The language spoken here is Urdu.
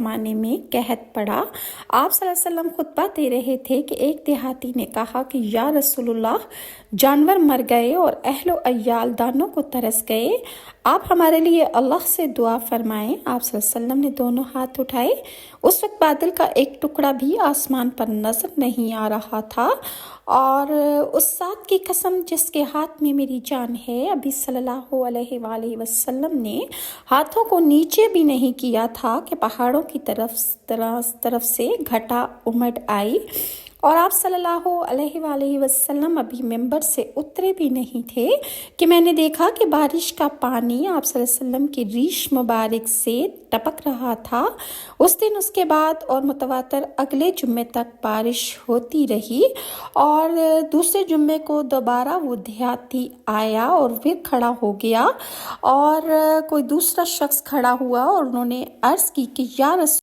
زمانے میں قحط پڑا۔ آپ صلی اللہ علیہ وسلم خطبہ دے رہے تھے کہ ایک دیہاتی نے کہا کہ یا رسول اللہ، جانور مر گئے اور اہل و عیال دانوں کو ترس گئے، آپ ہمارے لیے اللہ سے دعا فرمائیں۔ آپ صلی اللہ علیہ وسلم نے دونوں ہاتھ اٹھائے۔ اس وقت بادل کا ایک ٹکڑا بھی آسمان پر نظر نہیں آ رہا تھا، اور اس ذات کی قسم جس کے ہاتھ میں میری جان ہے، ابھی صلی اللہ علیہ وآلہ وسلم نے ہاتھوں کو نیچے بھی نہیں کیا تھا کہ پہاڑوں کی طرف سے گھٹا امڑ آئی، اور آپ صلی اللہ علیہ وآلہ وسلم ابھی ممبر سے اترے بھی نہیں تھے کہ میں نے دیکھا کہ بارش کا پانی آپ صلی اللہ علیہ وسلم کی ریش مبارک سے ٹپک رہا تھا۔ اس دن، اس کے بعد اور متواتر اگلے جمعے تک بارش ہوتی رہی، اور دوسرے جمعے کو دوبارہ وہ دیہاتی آیا اور پھر کھڑا ہو گیا، اور کوئی دوسرا شخص کھڑا ہوا اور انہوں نے عرض کی کہ یا رسول